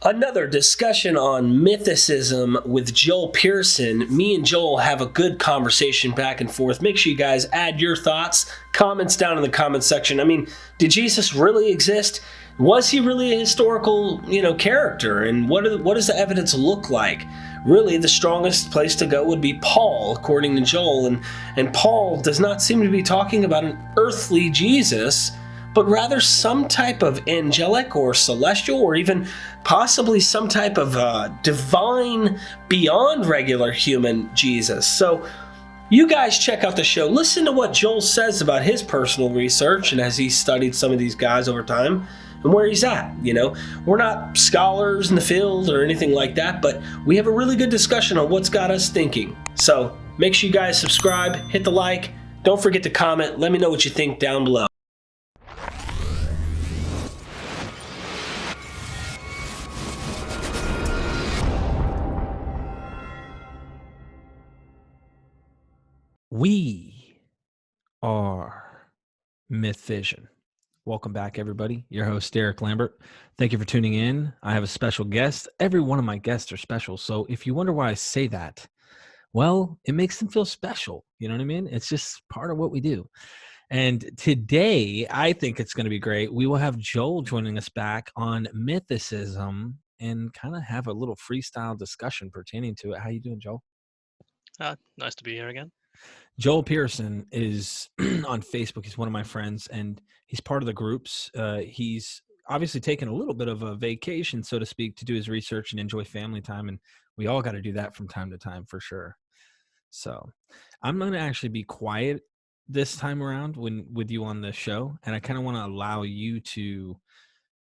Another discussion on mythicism with Joel Pearson. Me and Joel have a good conversation back and forth. Make sure you guys add your thoughts, comments down in the comments section. I mean, did Jesus really exist? Was he really a historical, character? And what does the evidence look like? Really, the strongest place to go would be Paul, according to Joel. And Paul does not seem to be talking about an earthly Jesus, but rather some type of angelic or celestial or even possibly some type of divine, beyond regular human Jesus. So you guys check out the show. Listen to what Joel says about his personal research and as he studied some of these guys over time and where he's at. We're not scholars in the field or anything like that, but we have a really good discussion on what's got us thinking. So make sure you guys subscribe, hit the like, don't forget to comment. Let me know what you think down below. We are Myth Vision. Welcome back, everybody. Your host, Derek Lambert. Thank you for tuning in. I have a special guest. Every one of my guests are special. So if you wonder why I say that, well, it makes them feel special. You know what I mean? It's just part of what we do. And today, I think it's going to be great. We will have Joel joining us back on mythicism and kind of have a little freestyle discussion pertaining to it. How you doing, Joel? Nice to be here again. Joel Pearson is on Facebook. He's one of my friends, and he's part of the groups. He's obviously taken a little bit of a vacation, so to speak, to do his research and enjoy family time. And we all got to do that from time to time for sure. So I'm going to actually be quiet this time around with you on the show. And I kind of want to allow you to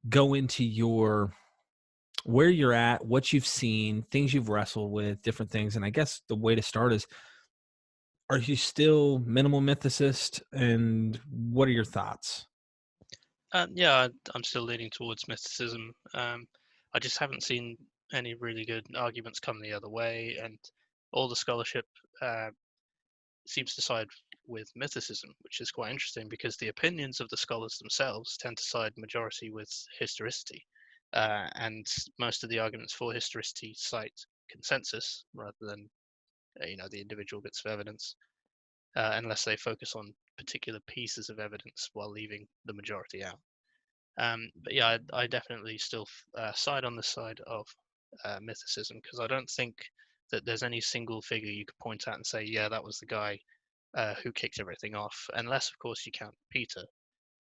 go into where you're at, what you've seen, things you've wrestled with, different things. And I guess the way to start is, are you still minimal mythicist, and what are your thoughts? Yeah, I'm still leaning towards mysticism. I just haven't seen any really good arguments come the other way, and all the scholarship seems to side with mythicism, which is quite interesting because the opinions of the scholars themselves tend to side majority with historicity, and most of the arguments for historicity cite consensus rather than the individual bits of evidence. Unless they focus on particular pieces of evidence while leaving the majority out. But yeah, I definitely still side on the side of mythicism because I don't think that there's any single figure you could point at and say, yeah, that was the guy who kicked everything off, unless of course you count Peter,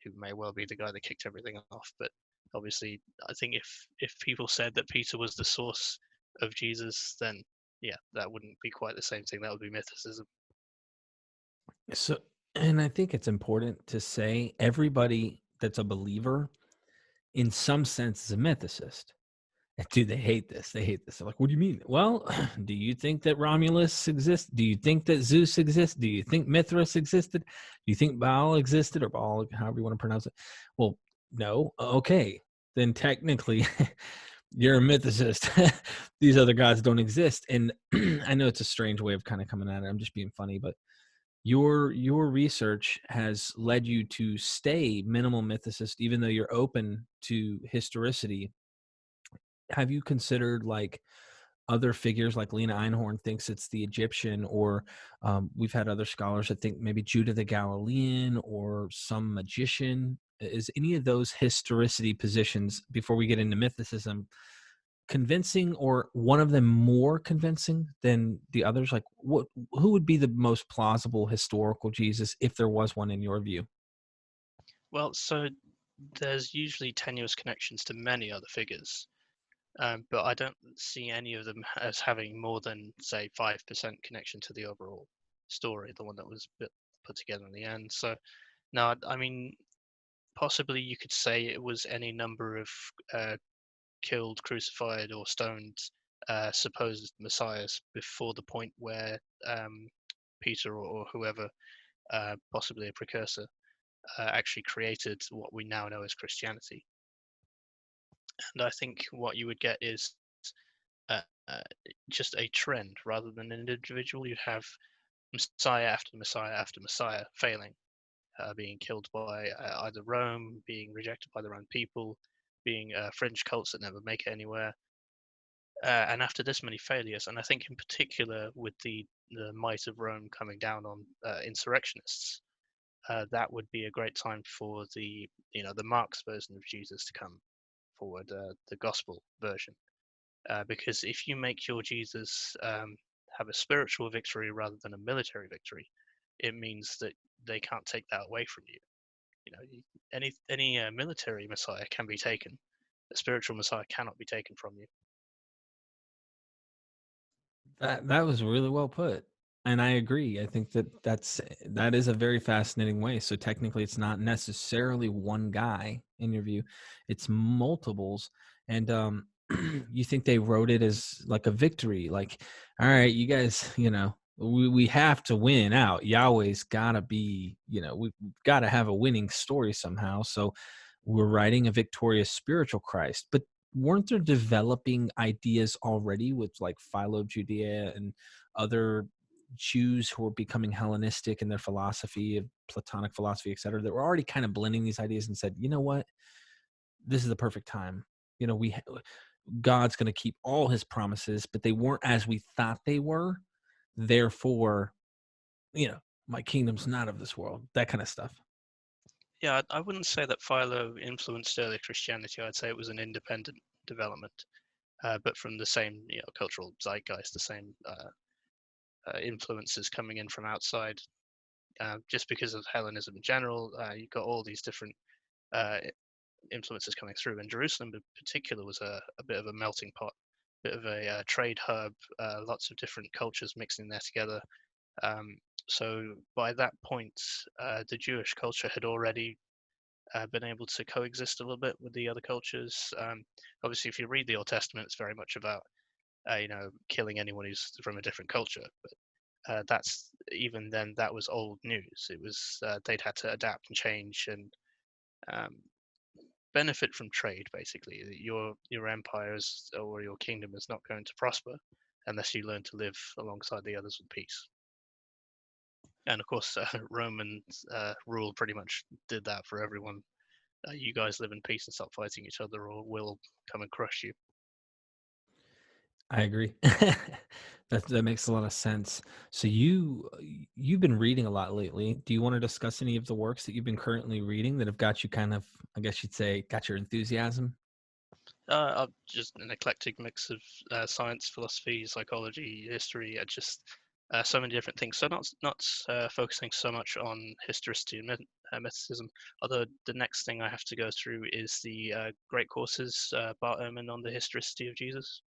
who may well be the guy that kicked everything off. But obviously, I think if people said that Peter was the source of Jesus, then yeah, that wouldn't be quite the same thing. That would be mythicism. So, and I think it's important to say everybody that's a believer in some sense is a mythicist. And dude, they hate this. They hate this. They're like, what do you mean? Well, do you think that Romulus exists? Do you think that Zeus exists? Do you think Mithras existed? Do you think Baal existed, or Baal, however you want to pronounce it? Well, no. Okay. Then technically you're a mythicist. These other gods don't exist. And I know it's a strange way of kind of coming at it. I'm just being funny, but your research has led you to stay minimal mythicist, even though you're open to historicity. Have you considered like other figures, like Lena Einhorn thinks it's the Egyptian, or we've had other scholars that think maybe Judah the Galilean or some magician? Is any of those historicity positions, before we get into mythicism, convincing, or one of them more convincing than the others? Like, who would be the most plausible historical Jesus if there was one in your view? Well, so there's usually tenuous connections to many other figures, but I don't see any of them as having more than, say, 5% connection to the overall story, the one that was put together in the end. So, no, I mean, possibly you could say it was any number of killed, crucified, or stoned supposed messiahs before the point where Peter or whoever, possibly a precursor, actually created what we now know as Christianity. And I think what you would get is uh, uh, just a trend rather than an individual. You'd have Messiah after Messiah after Messiah failing, being killed by either Rome, being rejected by their own people, being fringe cults that never make it anywhere. And after this many failures, and I think in particular with the might of Rome coming down on insurrectionists, that would be a great time for the the Marx version of Jesus to come forward, the gospel version. Because if you make your Jesus have a spiritual victory rather than a military victory, it means that they can't take that away from you. Any military Messiah can be taken. A spiritual Messiah cannot be taken from you. That was really well put. And I agree. I think that is a very fascinating way. So technically it's not necessarily one guy in your view. It's multiples. And you think they wrote it as like a victory, like, all right, you guys, we have to win out. Yahweh's gotta be, we've gotta have a winning story somehow. So we're writing a victorious spiritual Christ. But weren't there developing ideas already with like Philo Judea and other Jews who were becoming Hellenistic in their philosophy of Platonic philosophy, et cetera, that were already kind of blending these ideas and said, you know what, this is the perfect time. God's going to keep all his promises, but they weren't as we thought they were. Therefore, my kingdom's not of this world, that kind of stuff. Yeah, I wouldn't say that Philo influenced early Christianity. I'd say it was an independent development, but from the same cultural zeitgeist, the same influences coming in from outside. Just because of Hellenism in general, you've got all these different influences coming through. And Jerusalem in particular was a bit of a melting pot, a bit of a trade hub, lots of different cultures mixing there together. So by that point, the Jewish culture had already been able to coexist a little bit with the other cultures. Obviously, if you read the Old Testament, it's very much about killing anyone who's from a different culture. But that's even then that was old news. It was they'd had to adapt and change and um, benefit from trade. Basically, your empire or your kingdom is not going to prosper unless you learn to live alongside the others with peace. And of course, Roman rule pretty much did that for everyone. You guys live in peace and stop fighting each other, or we'll come and crush you. I agree. That makes a lot of sense. So you've been reading a lot lately. Do you want to discuss any of the works that you've been currently reading that have got you kind of, I guess you'd say, got your enthusiasm? Just an eclectic mix of science, philosophy, psychology, history. Just so many different things. So not focusing so much on historicity and mythicism. Although the next thing I have to go through is the great courses Bart Ehrman on the historicity of Jesus.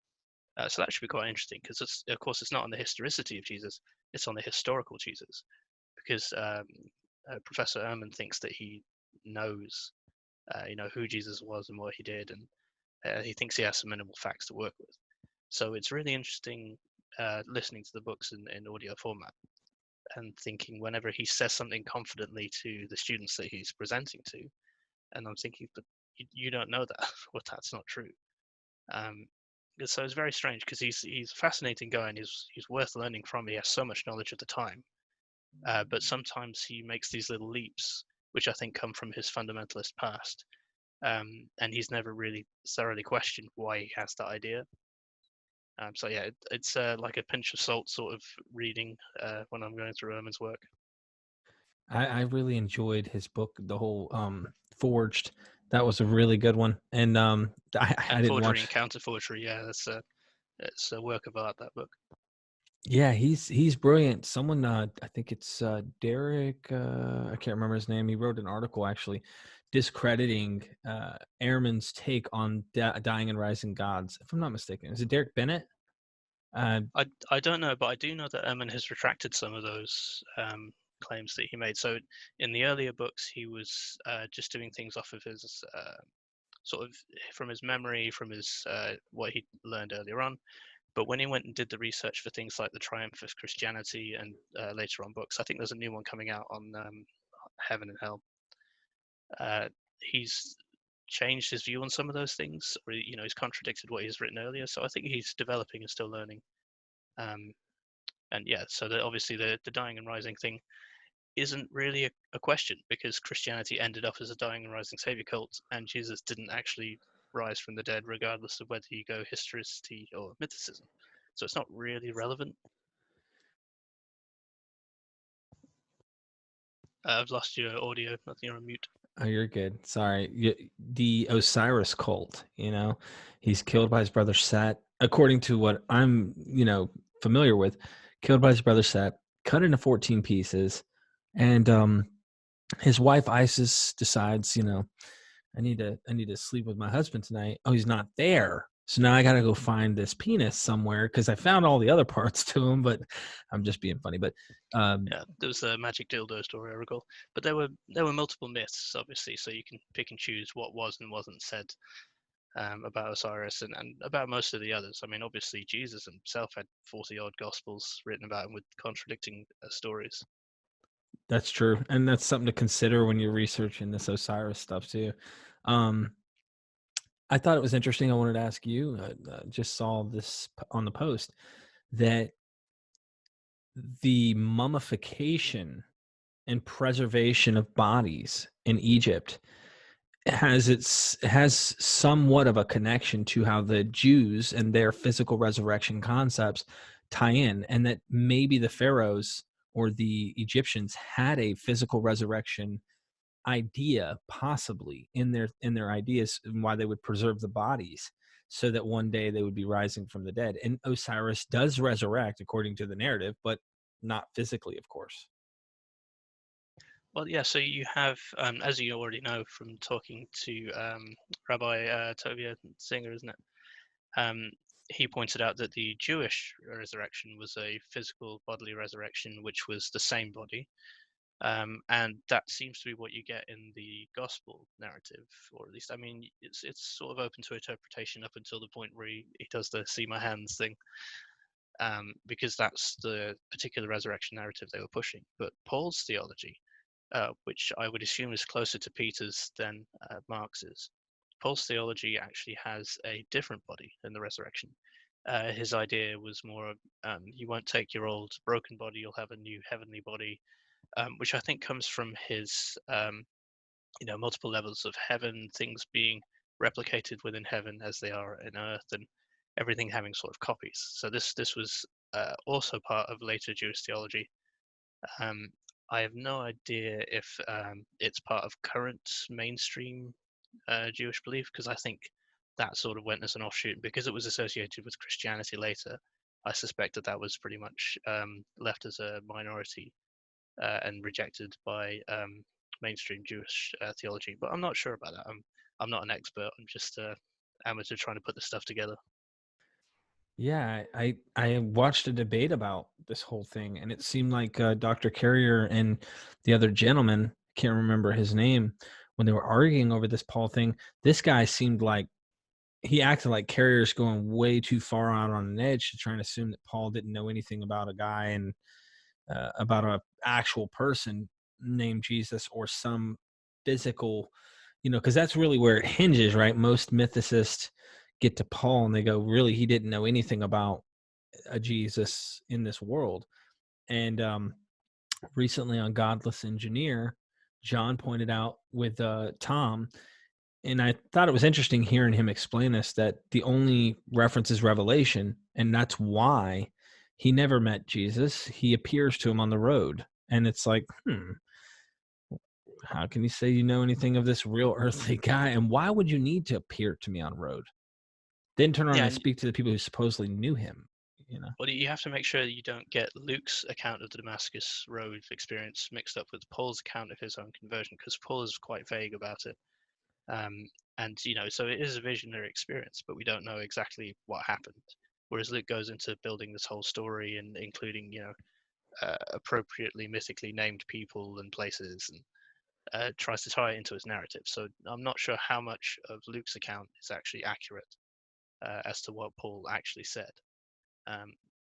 So that should be quite interesting because, of course, it's not on the historicity of Jesus; it's on the historical Jesus. Because Professor Ehrman thinks that he knows, who Jesus was and what he did, and he thinks he has some minimal facts to work with. So it's really interesting listening to the books in audio format and thinking whenever he says something confidently to the students that he's presenting to, and I'm thinking, but you don't know that, or that's not true. So it's very strange because he's a fascinating guy and he's worth learning from. He has so much knowledge at the time, but sometimes he makes these little leaps, which I think come from his fundamentalist past, and he's never really thoroughly questioned why he has that idea. So yeah, it's like a pinch of salt sort of reading when I'm going through Ehrman's work. I really enjoyed his book, the whole Forged. That was a really good one. And I And didn't forgery watch. and counter forgery, yeah, it's a work of art, that book. Yeah, he's brilliant. Someone, I think it's Derek. I can't remember his name. He wrote an article actually discrediting Ehrman's take on dying and rising gods. If I'm not mistaken, is it Derek Bennett? I don't know, but I do know that Ehrman has retracted some of those claims that he made. So in the earlier books, he was just doing things off of his sort of from his memory, from his what he learned earlier on. But when he went and did the research for things like the Triumph of Christianity and later on books, I think there's a new one coming out on Heaven and Hell. He's changed his view on some of those things, or he's contradicted what he's written earlier. So I think he's developing and still learning. And yeah, so obviously the dying and rising thing isn't really a question because Christianity ended up as a dying and rising savior cult, and Jesus didn't actually rise from the dead, regardless of whether you go historicity or mythicism. So it's not really relevant. I've lost your audio. I think you're on mute. Oh, you're good. Sorry. The Osiris cult, he's killed by his brother Set. According to what I'm, familiar with, killed by his brother Set, cut into 14 pieces, and his wife Isis decides, I need to sleep with my husband tonight. Oh, he's not there. So now I got to go find this penis somewhere because I found all the other parts to him, but I'm just being funny. But Yeah, there was a magic dildo story I recall, but there were multiple myths, obviously, so you can pick and choose what was and wasn't said about Osiris and about most of the others. I mean, obviously Jesus himself had 40 odd gospels written about him with contradicting stories. that's true, and that's something to consider when you're researching this Osiris stuff too. I thought it was interesting. I wanted to ask you. Just saw this on the post that the mummification and preservation of bodies in Egypt has somewhat of a connection to how the Jews and their physical resurrection concepts tie in, and that maybe the pharaohs or the Egyptians had a physical resurrection idea possibly in their ideas, and why they would preserve the bodies so that one day they would be rising from the dead. And Osiris does resurrect according to the narrative, but not physically, of course. Well, yeah, so you have, as you already know from talking to Rabbi Tovia Singer, isn't it? He pointed out that the Jewish resurrection was a physical bodily resurrection, which was the same body. And that seems to be what you get in the gospel narrative, or at least, I mean, it's sort of open to interpretation up until the point where he does the see my hands thing, because that's the particular resurrection narrative they were pushing. But Paul's theology, which I would assume is closer to Peter's than Marx's, Paul's theology actually has a different body in the resurrection. His idea was more, you won't take your old broken body, you'll have a new heavenly body, which I think comes from his, multiple levels of heaven, things being replicated within heaven as they are in earth, and everything having sort of copies. So this was also part of later Jewish theology. Um, I have no idea if it's part of current mainstream Jewish belief, because I think that sort of went as an offshoot because it was associated with Christianity later. I suspect that was pretty much left as a minority and rejected by mainstream Jewish theology. But I'm not sure about that. I'm not an expert. I'm just amateur trying to put this stuff together. Yeah, I watched a debate about this whole thing, and it seemed like Dr. Carrier and the other gentleman, can't remember his name, when they were arguing over this Paul thing, this guy seemed like he acted like Carrier's going way too far out on an edge to try and assume that Paul didn't know anything about a guy and about a actual person named Jesus or some physical, because that's really where it hinges, right? Most mythicists get to Paul and they go, really, he didn't know anything about a Jesus in this world. And recently on Godless Engineer, John pointed out with Tom, and I thought it was interesting hearing him explain this, that the only reference is Revelation, and that's why he never met Jesus. He appears to him on the road. And it's like, how can you say you know anything of this real earthly guy? And why would you need to appear to me on road? Then turn around and speak to the people who supposedly knew him. Well, you have to make sure that you don't get Luke's account of the Damascus Road experience mixed up with Paul's account of his own conversion, because Paul is quite vague about it. And so it is a visionary experience, but we don't know exactly what happened. Whereas Luke goes into building this whole story and including, appropriately mythically named people and places, and tries to tie it into his narrative. So I'm not sure how much of Luke's account is actually accurate as to what Paul actually said.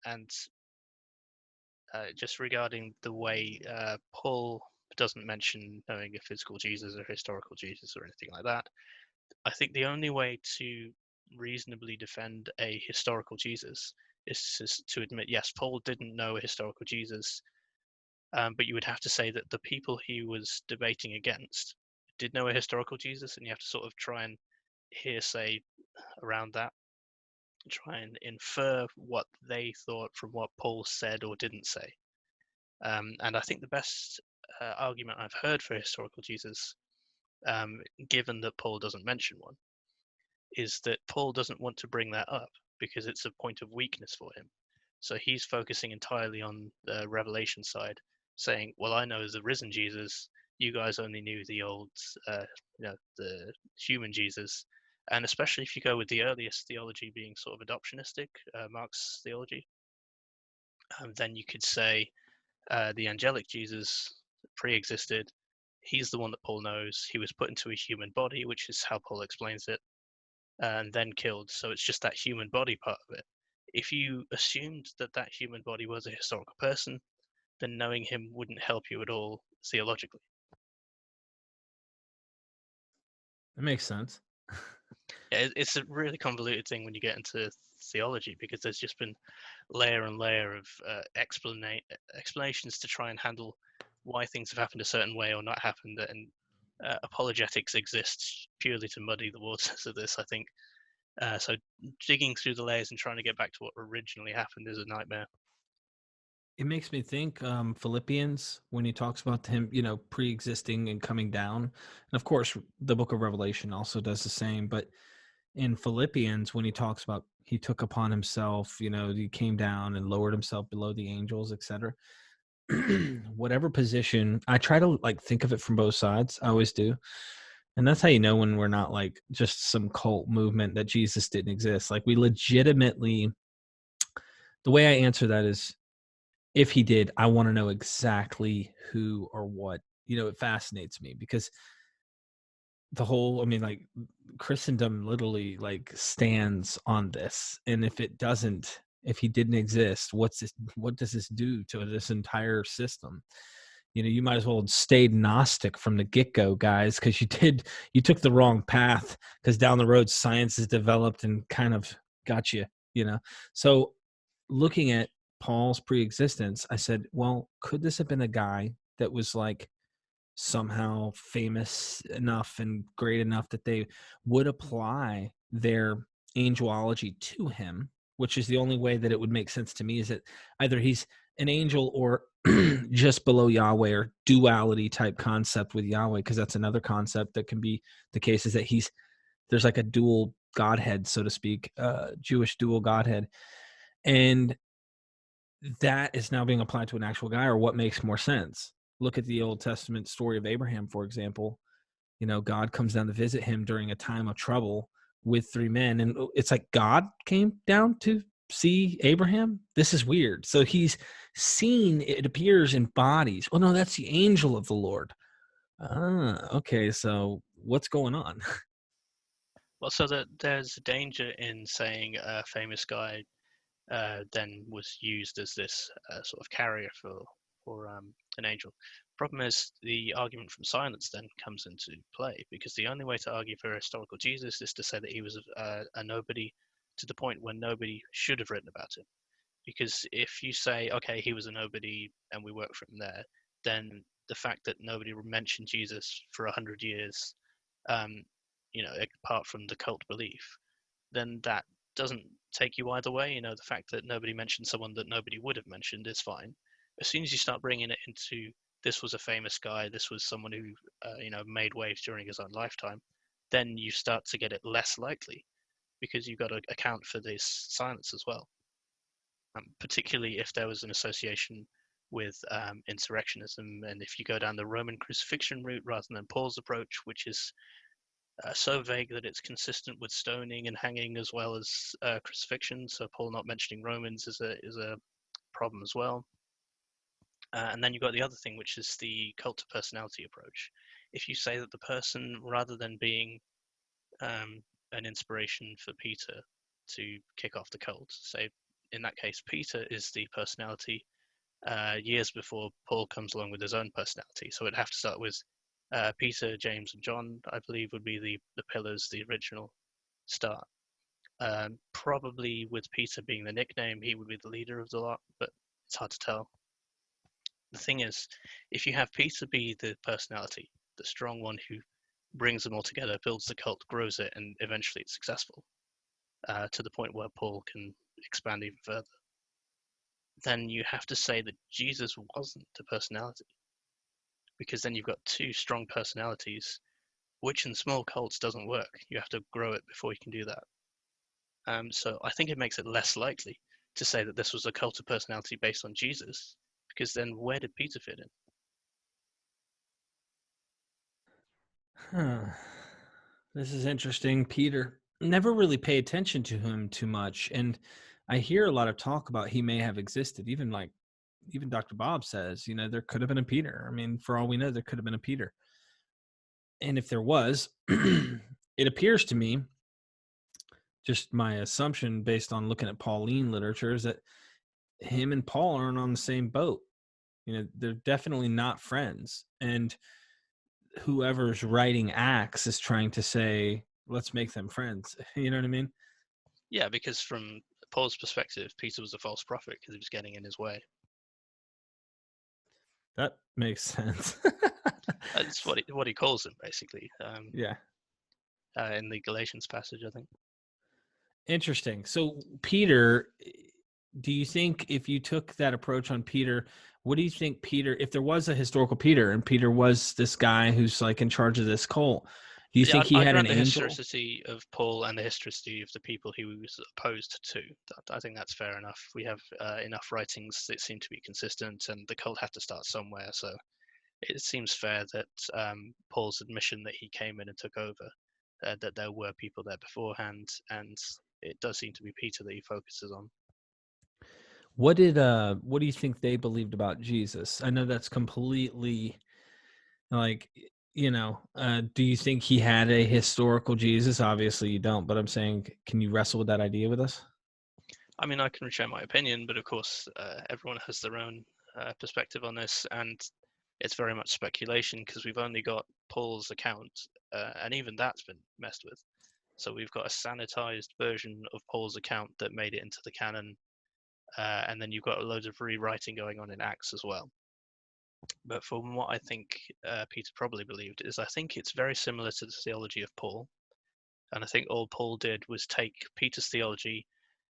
And just regarding the way Paul doesn't mention knowing a physical Jesus or historical Jesus or anything like that, I think the only way to reasonably defend a historical Jesus is to admit, yes, Paul didn't know a historical Jesus, but you would have to say that the people he was debating against did know a historical Jesus, and you have to sort of try and hearsay around that, try and infer what they thought from what Paul said or didn't say. And I think the best argument I've heard for historical Jesus, given that Paul doesn't mention one, is that Paul doesn't want to bring that up because it's a point of weakness for him. So he's focusing entirely on the revelation side, saying, well, I know the risen Jesus, you guys only knew the old, the human Jesus. And especially if you go with the earliest theology being sort of adoptionistic, Mark's theology, then you could say the angelic Jesus pre-existed. He's the one that Paul knows. He was put into a human body, which is how Paul explains it, and then killed. So it's just that human body part of it. If you assumed that that human body was a historical person, then knowing him wouldn't help you at all theologically. That makes sense. Yeah, it's a really convoluted thing when you get into theology, because there's just been layer and layer of explanations to try and handle why things have happened a certain way or not happened, and apologetics exists purely to muddy the waters of this, I think. So digging through the layers and trying to get back to what originally happened is a nightmare. It makes me think Philippians, when he talks about him, pre-existing and coming down. And of course, the book of Revelation also does the same. But in Philippians, when he talks about he took upon himself, he came down and lowered himself below the angels, etc. Whatever position, I try to think of it from both sides. I always do. And that's how you know when we're not just some cult movement that Jesus didn't exist. We legitimately, the way I answer that is, if he did, I want to know exactly who or what. It fascinates me because the whole, Christendom literally stands on this. And if he didn't exist, what does this do to this entire system? You might as well have stayed Gnostic from the get-go, guys, because you took the wrong path, because down the road science has developed and kind of got you. So looking at Paul's pre-existence, I said, well, could this have been a guy that was somehow famous enough and great enough that they would apply their angelology to him, which is the only way that it would make sense to me, is that either he's an angel or just below Yahweh, or duality type concept with Yahweh, because that's another concept that can be the case, is that there's a dual Godhead, so to speak, Jewish dual Godhead. And that is now being applied to an actual guy, or what makes more sense? Look at the Old Testament story of Abraham, for example. God comes down to visit him during a time of trouble with three men. And it's God came down to see Abraham. This is weird. So he's seen, it appears in bodies. Oh, no, that's the angel of the Lord. Okay. So what's going on? Well, so that there's a danger in saying a famous guy then was used as this sort of carrier for an angel. Problem is, the argument from silence then comes into play, because the only way to argue for a historical Jesus is to say that he was a nobody, to the point where nobody should have written about him. Because if you say, okay, he was a nobody and we work from there, then the fact that nobody mentioned Jesus for 100 years, um, apart from the cult belief, then that doesn't take you either way. The fact that nobody mentioned someone that nobody would have mentioned is fine. As soon as you start bringing it into, this was a famous guy, this was someone who made waves during his own lifetime, then you start to get it less likely, because you've got to account for this silence as well. Particularly if there was an association with insurrectionism, and if you go down the Roman crucifixion route rather than Paul's approach, which is so vague that it's consistent with stoning and hanging as well as crucifixion. So Paul not mentioning Romans is a problem as well. And then you've got the other thing, which is the cult of personality approach. If you say that the person, rather than being an inspiration for Peter to kick off the cult, say in that case Peter is the personality years before Paul comes along with his own personality. So it'd have to start with Peter, James, and John, I believe, would be the pillars, the original start. Probably with Peter being the nickname, he would be the leader of the lot, but it's hard to tell. The thing is, if you have Peter be the personality, the strong one who brings them all together, builds the cult, grows it, and eventually it's successful to the point where Paul can expand even further. Then you have to say that Jesus wasn't a personality, because then you've got two strong personalities, which in small cults doesn't work. You have to grow it before you can do that. So I think it makes it less likely to say that this was a cult of personality based on Jesus, because then where did Peter fit in? Huh. This is interesting. Peter, never really pay attention to him too much. And I hear a lot of talk about he may have existed. Even Dr. Bob says, there could have been a Peter. I mean, for all we know, there could have been a Peter. And if there was, it appears to me, just my assumption based on looking at Pauline literature, is that him and Paul aren't on the same boat. They're definitely not friends. And whoever's writing Acts is trying to say, let's make them friends. You know what I mean? Yeah, because from Paul's perspective, Peter was a false prophet because he was getting in his way. That makes sense. That's what he calls him, basically. Yeah. In the Galatians passage, I think. Interesting. So Peter, do you think if you took that approach on Peter, what do you think Peter, if there was a historical Peter and Peter was this guy who's like in charge of this cult, do you think he I had an grant the angel? historicity of Paul and the historicity of the people he was opposed to. I think that's fair enough. We have enough writings that seem to be consistent, and the cult had to start somewhere. So it seems fair that Paul's admission that he came in and took over, that there were people there beforehand, and it does seem to be Peter that he focuses on. What do you think they believed about Jesus? I know that's completely like, do you think he had a historical Jesus? Obviously you don't, but I'm saying, can you wrestle with that idea with us? I mean, I can share my opinion, but of course, everyone has their own perspective on this, and it's very much speculation because we've only got Paul's account, and even that's been messed with. So we've got a sanitized version of Paul's account that made it into the canon, and then you've got loads of rewriting going on in Acts as well. But from what I think Peter probably believed is, I think it's very similar to the theology of Paul, and I think all Paul did was take Peter's theology,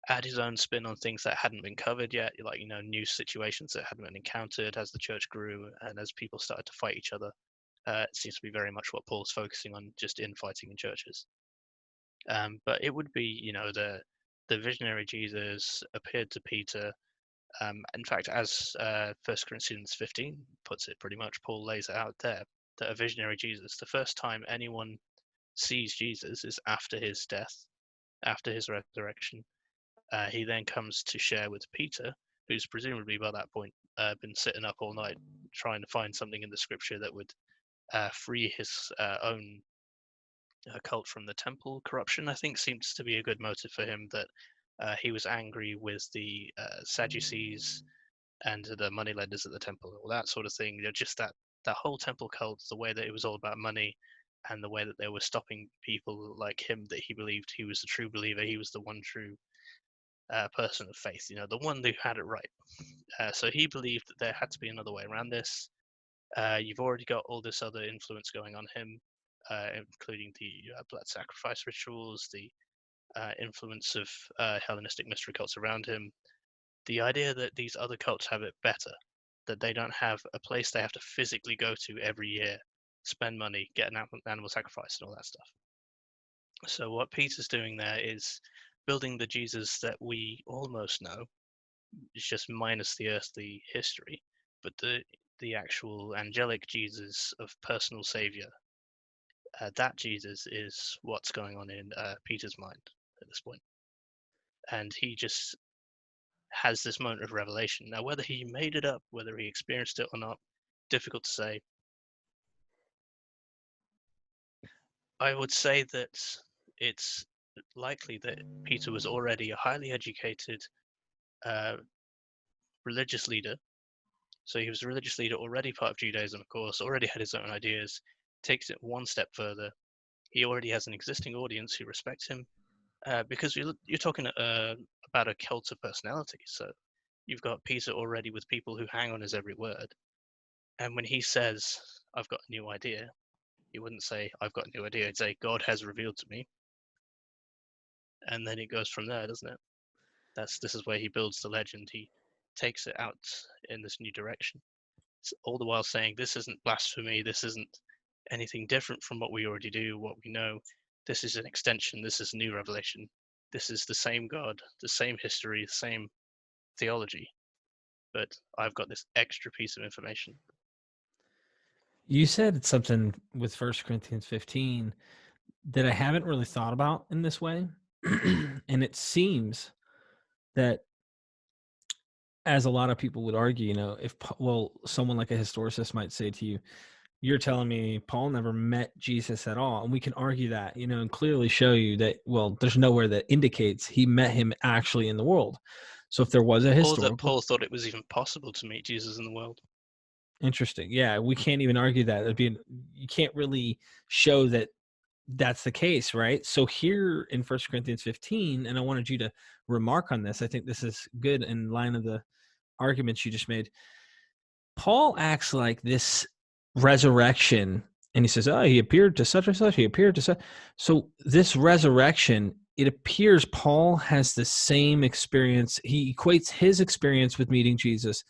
add his own spin on things that hadn't been covered yet, like new situations that hadn't been encountered as the church grew and as people started to fight each other. It seems to be very much what Paul's focusing on, just infighting in churches. But it would be, the visionary Jesus appeared to Peter. In fact, as 1 Corinthians 15 puts it, pretty much, Paul lays it out there that a visionary Jesus, the first time anyone sees Jesus is after his death, after his resurrection. He then comes to share with Peter, who's presumably by that point been sitting up all night trying to find something in the scripture that would free his own cult from the temple corruption. I think seems to be a good motive for him, that he was angry with the Sadducees and the moneylenders at the temple, all that sort of thing. Just that whole temple cult, the way that it was all about money, and the way that they were stopping people like him, that he believed he was the true believer, he was the one true person of faith, the one who had it right. So he believed that there had to be another way around this. You've already got all this other influence going on him, including the blood sacrifice rituals, the influence of Hellenistic mystery cults around him. The idea that these other cults have it better, that they don't have a place they have to physically go to every year, spend money, get an animal sacrifice, and all that stuff. So what Peter's doing there is building the Jesus that we almost know, it's just minus the earthly history, but the actual angelic Jesus of personal savior. That Jesus is what's going on in Peter's mind at this point. And he just has this moment of revelation. Now, whether he made it up, whether he experienced it or not, difficult to say. I would say that it's likely that Peter was already a highly educated religious leader. So he was a religious leader, already part of Judaism, of course, already had his own ideas, takes it one step further. He already has an existing audience who respects him, because you're talking about a cult of personality. So you've got Peter already with people who hang on his every word. And when he says, I've got a new idea, He wouldn't say, I've got no idea. He'd say, God has revealed to me. And then it goes from there, doesn't it? This is where he builds the legend. He takes it out in this new direction. It's all the while saying, this isn't blasphemy. This isn't anything different from what we already do, what we know. This is an extension. This is new revelation. This is the same God, the same history, the same theology. But I've got this extra piece of information. You said something with 1 Corinthians 15 that I haven't really thought about in this way. And it seems that, as a lot of people would argue, you know, someone like a historicist might say to you, you're telling me Paul never met Jesus at all. And we can argue that, you know, and clearly show you that, well, there's nowhere that indicates he met him actually in the world. So if there was a Or that historical, Paul thought it was even possible to meet Jesus in the world. interesting. Yeah, we can't even argue that. You can't really show that that's the case, right? So here in 1 Corinthians 15, and I wanted you to remark on this. I think this is good in line of the arguments you just made. Paul acts like this resurrection, and he says, oh, he appeared to such and such, he appeared to such. So this resurrection, it appears Paul has the same experience. He equates his experience with meeting Jesus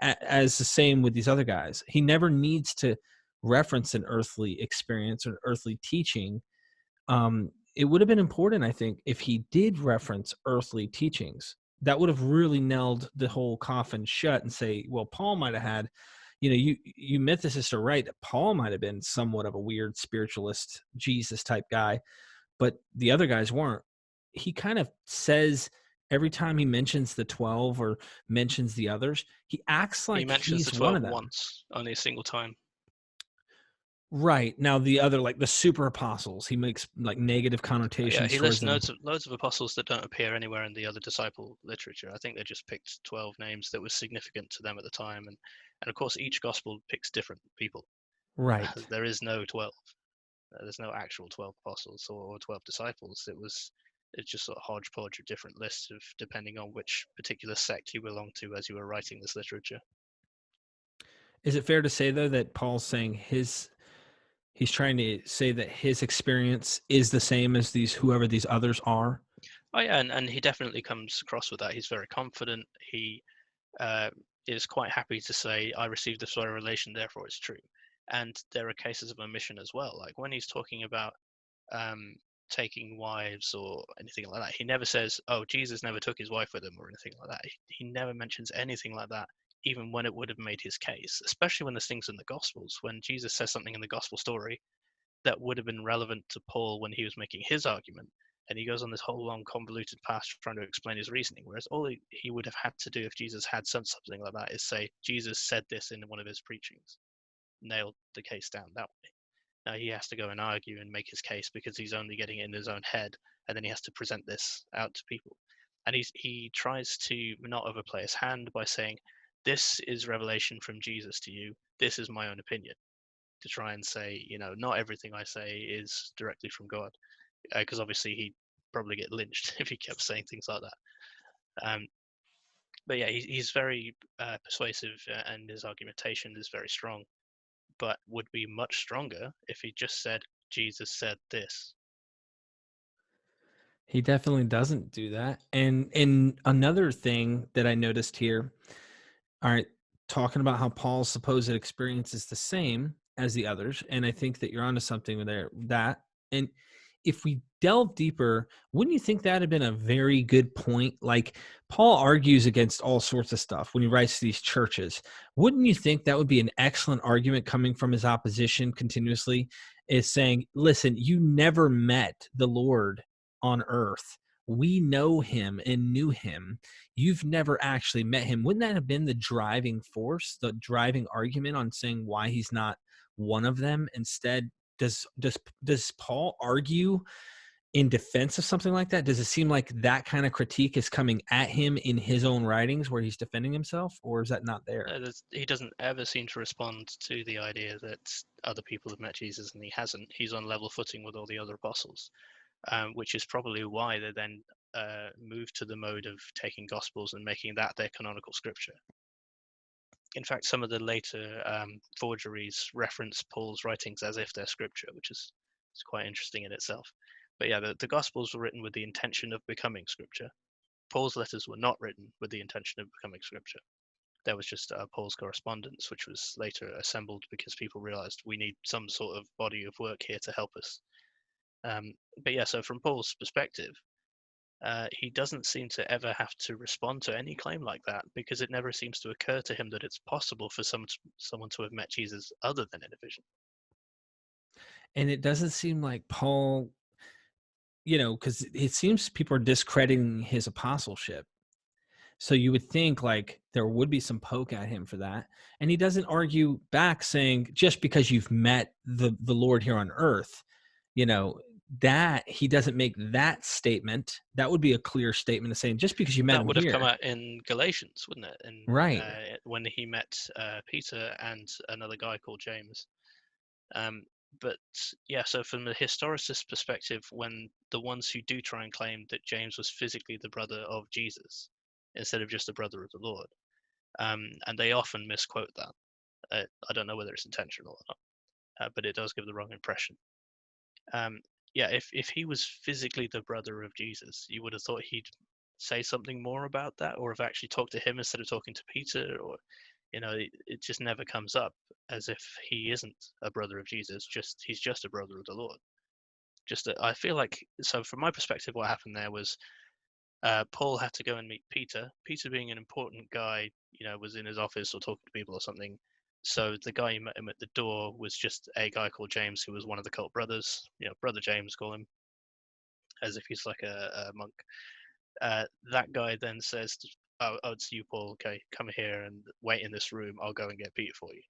as the same with these other guys. He never needs to reference an earthly experience or an earthly teaching. It would have been important, I think, if he did reference earthly teachings. That would have really nailed the whole coffin shut and say, well, Paul might have had, you know, you mythicists are right. Paul might have been somewhat of a weird spiritualist, Jesus type guy, but the other guys weren't. He kind of says every time he mentions the 12 or mentions the others, he acts like he mentions he's the one 12 of them. once, only a single time. Right. Now the other, like the super apostles, he makes like negative connotations Yeah, he towards lists them. loads of apostles that don't appear anywhere in the other disciple literature. I think they just picked 12 names that were significant to them at the time. And of course, each gospel picks different people. Right. There is no 12. There's no actual 12 apostles or 12 disciples. It's just sort of hodgepodge of different lists of depending on which particular sect you belong to as you were writing this literature. Is it fair to say though that Paul's saying he's trying to say that his experience is the same as whoever these others are? Oh yeah, and he definitely comes across with that. He's very confident. He is quite happy to say, I received this sort of revelation, therefore it's true. And there are cases of omission as well. Like when he's talking about taking wives or anything like that, he never says, oh, Jesus never took his wife with him or anything like that. He never mentions anything like that, even when it would have made his case, especially when there's things in the Gospels. When Jesus says something in the Gospel story that would have been relevant to Paul when he was making his argument, and he goes on this whole long convoluted path trying to explain his reasoning, whereas all he would have had to do if Jesus had said something like that is say, Jesus said this in one of his preachings, nailed the case down that way. Now he has to go and argue and make his case because he's only getting it in his own head, and then he has to present this out to people. And he tries to not overplay his hand by saying, this is revelation from Jesus to you, this is my own opinion, to try and say, you know, not everything I say is directly from God, because obviously he'd probably get lynched if he kept saying things like that. But yeah, he's very persuasive, and his argumentation is very strong, but would be much stronger if he just said, Jesus said this. He definitely doesn't do that. And another thing that I noticed here, all right, talking about how Paul's supposed experience is the same as the others, and I think that you're onto something there. And if we delve deeper, wouldn't you think that had been a very good point? Like Paul argues against all sorts of stuff when he writes to these churches. Wouldn't you think that would be an excellent argument coming from his opposition continuously? Is saying, listen, you never met the Lord on earth. We know him and knew him. You've never actually met him. Wouldn't that have been the driving force, the driving argument on saying why he's not one of them? Instead, does Paul argue in defense of something like that? Does it seem like that kind of critique is coming at him in his own writings where he's defending himself, or is that not there? He doesn't ever seem to respond to the idea that other people have met Jesus and he hasn't. He's on level footing with all the other apostles, which is probably why they then moved to the mode of taking Gospels and making that their canonical scripture. in fact, some of the later forgeries reference Paul's writings as if they're scripture, which is quite interesting in itself. But yeah, the Gospels were written with the intention of becoming scripture. Paul's letters were not written with the intention of becoming scripture. There was just Paul's correspondence, which was later assembled because people realized we need some sort of body of work here to help us. But yeah, so from Paul's perspective, he doesn't seem to ever have to respond to any claim like that, because it never seems to occur to him that it's possible for someone to have met Jesus other than in a vision. And it doesn't seem like Paul, because it seems people are discrediting his apostleship. So you would think like there would be some poke at him for that. And he doesn't argue back saying, just because you've met the Lord here on earth, that he doesn't make that statement. That would be a clear statement of saying, just because you met That him would have here. come out in Galatians, wouldn't it? Right. When he met Peter and another guy called James. But yeah, so from the historicist perspective, when the ones who do try and claim that James was physically the brother of Jesus instead of just the brother of the Lord, and they often misquote that. I don't know whether it's intentional or not, but it does give the wrong impression. Yeah, if he was physically the brother of Jesus, you would have thought he'd say something more about that, or have actually talked to him instead of talking to Peter, or it just never comes up as if he isn't a brother of Jesus. He's just a brother of the Lord. I feel like, so from my perspective, what happened there was Paul had to go and meet Peter. Peter, being an important guy, was in his office or talking to people or something. So the guy who met him at the door was just a guy called James, who was one of the cult brothers. Brother James, call him, as if he's like a monk. That guy then says, "Oh, it's you, Paul. Okay, come here and wait in this room. I'll go and get Peter for you."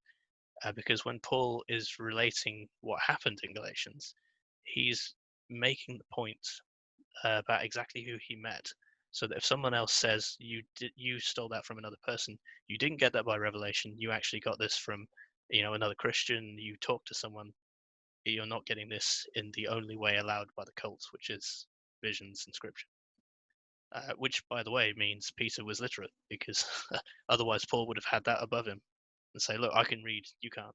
Because when Paul is relating what happened in Galatians, he's making the point about exactly who he met. So that if someone else says you stole that from another person, you didn't get that by revelation. You actually got this from, another Christian. You talked to someone. You're not getting this in the only way allowed by the cult, which is visions and scripture. Which, by the way, means Peter was literate, because otherwise Paul would have had that above him and say, "Look, I can read, you can't."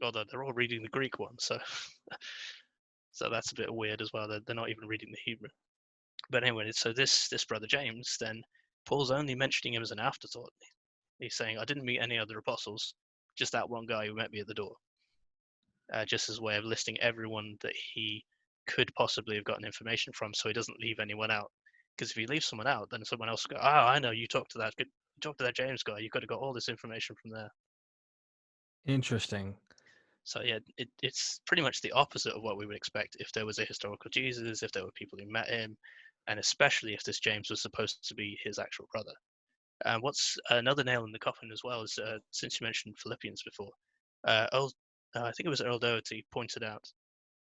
Although they're all reading the Greek one, so so that's a bit weird as well. They're not even reading the Hebrew. But anyway, so this brother James, then Paul's only mentioning him as an afterthought. He's saying, "I didn't meet any other apostles, just that one guy who met me at the door." Just as a way of listing everyone that he could possibly have gotten information from, so he doesn't leave anyone out. Because if he leaves someone out, then someone else will go, "Oh, I know, you talked to that James guy. You could have got all this information from there." Interesting. So yeah, it's pretty much the opposite of what we would expect if there was a historical Jesus, if there were people who met him, and especially if this James was supposed to be his actual brother. And what's another nail in the coffin as well is, since you mentioned Philippians before, I think it was Earl Doherty pointed out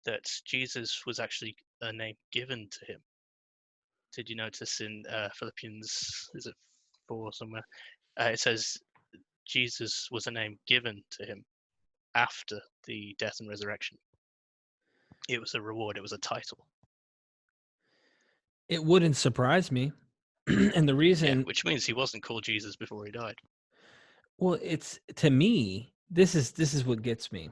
that Jesus was actually a name given to him. Did you notice in Philippians, is it 4 somewhere? It says Jesus was a name given to him after the death and resurrection. It was a reward. It was a title. It wouldn't surprise me. And the reason, which means he wasn't called Jesus before he died. well, it's, to me, this is what gets me.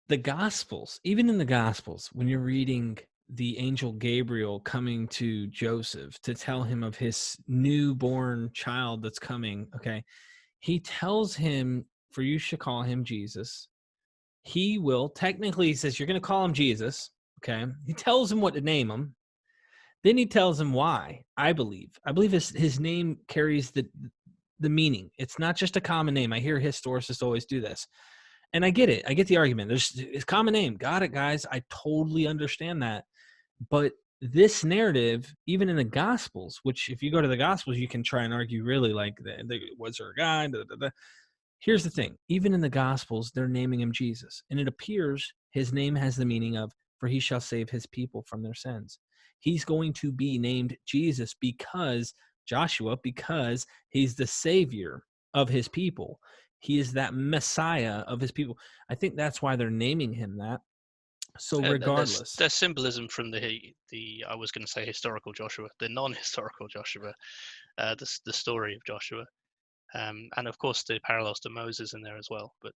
The Gospels, even in the Gospels, when you're reading the angel Gabriel coming to Joseph to tell him of his newborn child that's coming, okay, he tells him, "For you should call him Jesus." He will, technically, he says, "You're going to call him Jesus," okay? He tells him what to name him. Then he tells him why. I believe his name carries the meaning. It's not just a common name. I hear historicists always do this. And I get it. I get the argument. There's a common name. Got it, guys. I totally understand that. But this narrative, even in the Gospels, which if you go to the Gospels, you can try and argue really like, was there a guy? Here's the thing. Even in the Gospels, they're naming him Jesus. And it appears his name has the meaning of, "For he shall save his people from their sins." He's going to be named Jesus because he's the savior of his people. He is that Messiah of his people. I think that's why they're naming him that. So regardless, there's symbolism from the I was going to say historical Joshua, the non-historical Joshua, the story of Joshua. and of course the parallels to Moses in there as well. But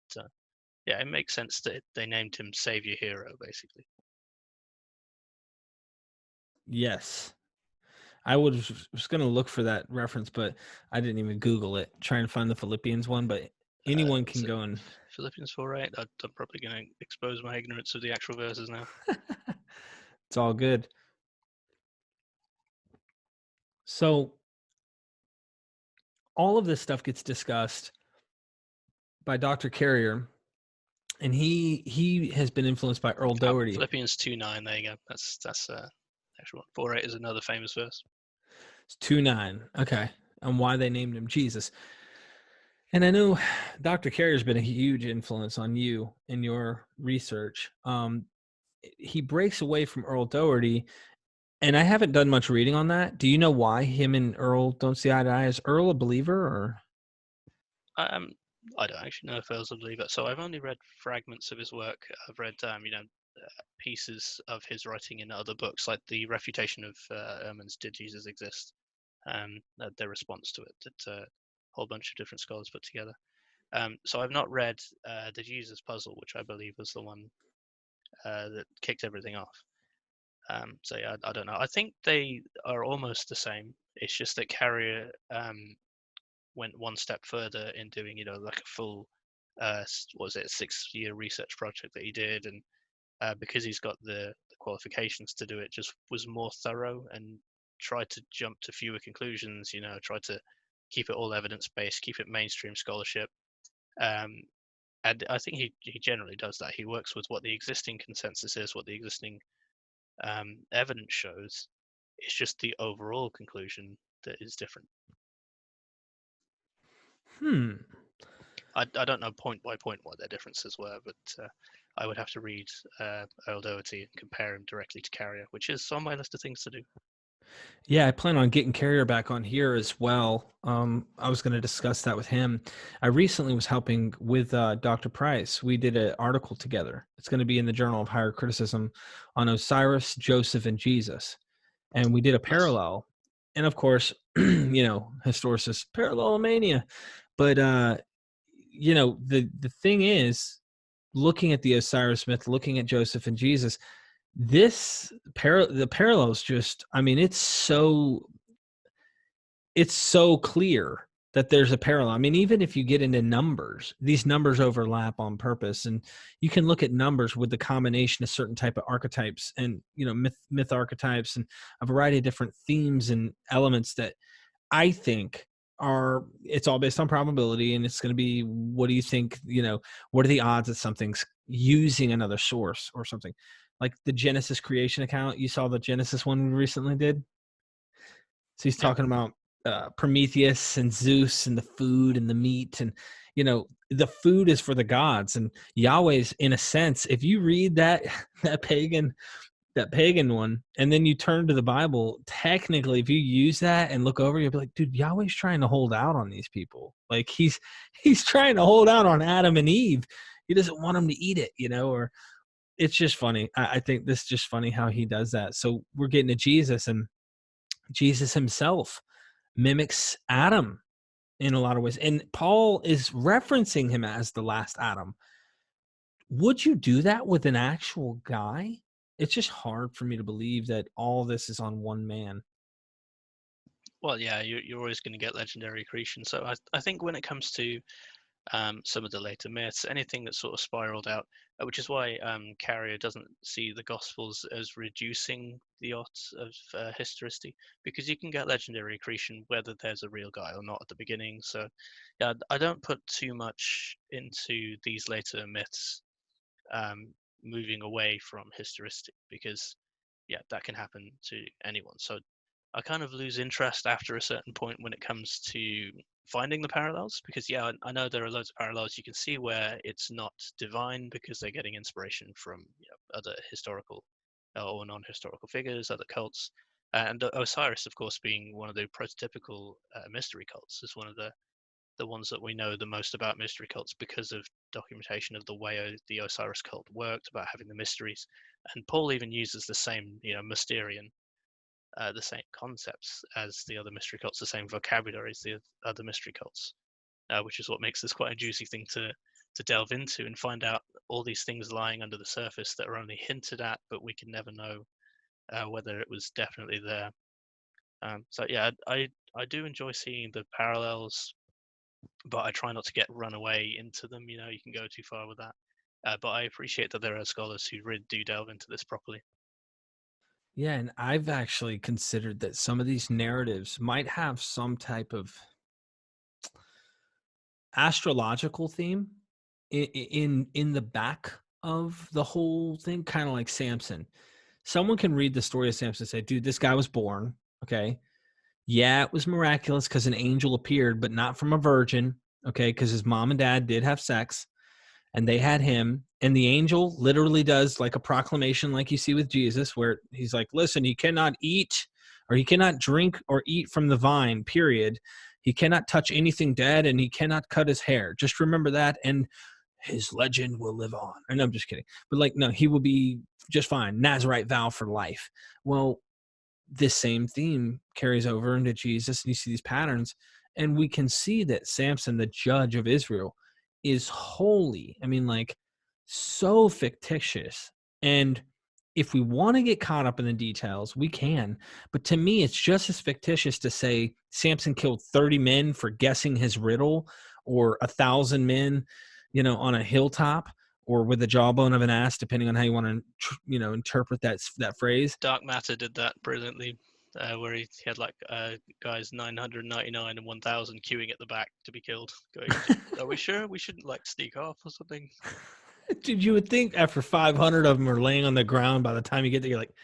yeah, it makes sense that they named him Savior Hero, basically. Yes. I was going to look for that reference, but I didn't even Google it, trying to find the Philippians one, but anyone can So go and Philippians 4:8. I'm probably going to expose my ignorance of the actual verses now. it's all good. So all of this stuff gets discussed by Dr. Carrier, and he has been influenced by Earl Doherty. Philippians 2:9. There you go. That's actual one. 4:8 is another famous verse. It's 2:9. Okay. And why they named him Jesus. And I know Dr. Carrier's been a huge influence on you in your research. He breaks away from Earl Doherty, and I haven't done much reading on that. Do you know why him and Earl don't see eye to eye? Is Earl a believer, or? I don't actually know if Earl's a believer. So I've only read fragments of his work. I've read pieces of his writing in other books, like the refutation of Ehrman's "Did Jesus Exist?" Their response to it, that a whole bunch of different scholars put together. So I've not read the Jesus Puzzle, which I believe was the one that kicked everything off. So yeah, I don't know. I think they are almost the same. It's just that Carrier went one step further in doing, like a full, what was it, 6-year research project that he did, and because he's got the qualifications to do it, just was more thorough and tried to jump to fewer conclusions. Tried to keep it all evidence based, keep it mainstream scholarship. And I think he generally does that. He works with what the existing consensus is, what the existing evidence shows. It's just the overall conclusion that is different. I don't know point by point what their differences were, but I would have to read Earl Doherty and compare him directly to Carrier, which is on my list of things to do. Yeah, I plan on getting Carrier back on here as well. I was going to discuss that with him. I recently was helping with Dr. Price. We did an article together. It's going to be in the Journal of Higher Criticism on Osiris, Joseph, and Jesus. And we did a parallel. And of course, historicist parallelomania. But, the thing is, looking at the Osiris myth, looking at Joseph and Jesus, the parallels just, I mean, it's so clear that there's a parallel. I mean, even if you get into numbers, these numbers overlap on purpose, and you can look at numbers with the combination of certain type of archetypes and myth archetypes and a variety of different themes and elements that I think it's all based on probability, and it's going to be, what do you think, what are the odds that something's using another source or something. Like the Genesis creation account, you saw the Genesis one we recently did. So he's talking about Prometheus and Zeus and the food and the meat, and the food is for the gods, and Yahweh's, in a sense, if you read that pagan one, and then you turn to the Bible, technically, if you use that and look over, you'll be like, dude, Yahweh's trying to hold out on these people. Like he's trying to hold out on Adam and Eve. He doesn't want them to eat it, or it's just funny. I think this is just funny how he does that. So we're getting to Jesus, and Jesus himself mimics Adam in a lot of ways. And Paul is referencing him as the last Adam. Would you do that with an actual guy? It's just hard for me to believe that all this is on one man. Well, yeah, you're always going to get legendary accretion. So I think when it comes to some of the later myths, anything that's sort of spiraled out, which is why Carrier doesn't see the Gospels as reducing the odds of historicity, because you can get legendary accretion whether there's a real guy or not at the beginning. So yeah, I don't put too much into these later myths moving away from historicity, because yeah, that can happen to anyone. So I kind of lose interest after a certain point when it comes to finding the parallels, because yeah, I know there are loads of parallels. You can see where it's not divine because they're getting inspiration from other historical or non-historical figures, other cults, and Osiris, of course, being one of the prototypical mystery cults, is one of the ones that we know the most about mystery cults because of documentation of the way the Osiris cult worked, about having the mysteries. And Paul even uses the same, Mysterian, the same concepts as the other mystery cults, the same vocabulary as the other mystery cults. which is what makes this quite a juicy thing to delve into and find out all these things lying under the surface that are only hinted at, but we can never know whether it was definitely there. So yeah, I do enjoy seeing the parallels, but I try not to get run away into them. You can go too far with that. But I appreciate that there are scholars who really do delve into this properly. Yeah, and I've actually considered that some of these narratives might have some type of astrological theme in the back of the whole thing, kind of like Samson. Someone can read the story of Samson and say, dude, this guy was born, okay? Yeah, it was miraculous because an angel appeared, but not from a virgin, okay? Because his mom and dad did have sex, and they had him. And the angel literally does like a proclamation like you see with Jesus, where he's like, listen, he cannot eat or he cannot drink or eat from the vine, period. He cannot touch anything dead, and he cannot cut his hair. Just remember that, and his legend will live on. And I'm just kidding. But like, no, he will be just fine. Nazarite vow for life. Well, this same theme carries over into Jesus, and you see these patterns, and we can see that Samson, the judge of Israel, is holy. I mean, like, so fictitious. And if we want to get caught up in the details, we can. But to me, it's just as fictitious to say Samson killed 30 men for guessing his riddle, or 1,000 men, on a hilltop, or with the jawbone of an ass, depending on how you want to, interpret that phrase. Dark Matter did that brilliantly, where he had like guys 999 and 1,000 queuing at the back to be killed. Going, are we sure we shouldn't like sneak off or something? Dude, you would think after 500 of them are laying on the ground, by the time you get there, you're like,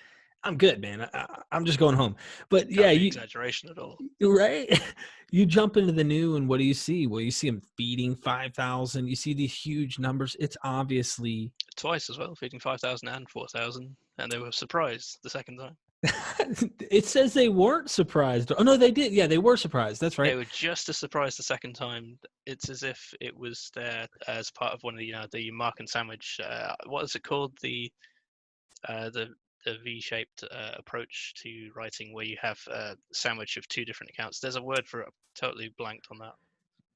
I'm good, man. I'm just going home. But Can't yeah, be exaggeration at all. Right? You jump into the new, and what do you see? Well, you see him feeding 5,000. You see these huge numbers. It's obviously twice as well, feeding 5,000 and 4,000, and they were surprised the second time. It says they weren't surprised. Oh no, they did. Yeah, they were surprised. That's right. They were just as surprised the second time. It's as if it was there as part of one of the Mark and Sandwich. What is it called? The V-shaped approach to writing, where you have a sandwich of two different accounts. There's a word for it. Totally blanked on that.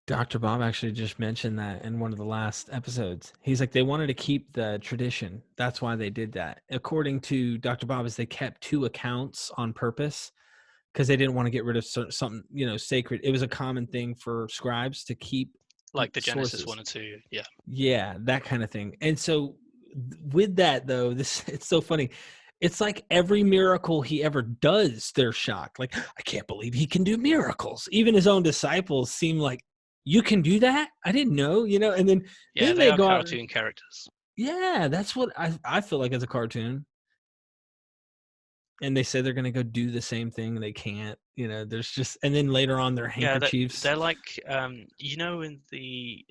Dr. Bob actually just mentioned that in one of the last episodes. He's like, they wanted to keep the tradition. That's why they did that. According to Dr. Bob, is they kept two accounts on purpose because they didn't want to get rid of something, sacred. It was a common thing for scribes to keep, like the sources. Genesis 1 and 2. Yeah. Yeah, that kind of thing. And so with that, though, it's so funny. It's like every miracle he ever does, they're shocked. Like, I can't believe he can do miracles. Even his own disciples seem like, you can do that? I didn't know, and then they are go cartoon characters. Yeah, that's what I feel like as a cartoon. And they say they're going to go do the same thing. They can't, there's just, and then later on their handkerchiefs. They're like, in the,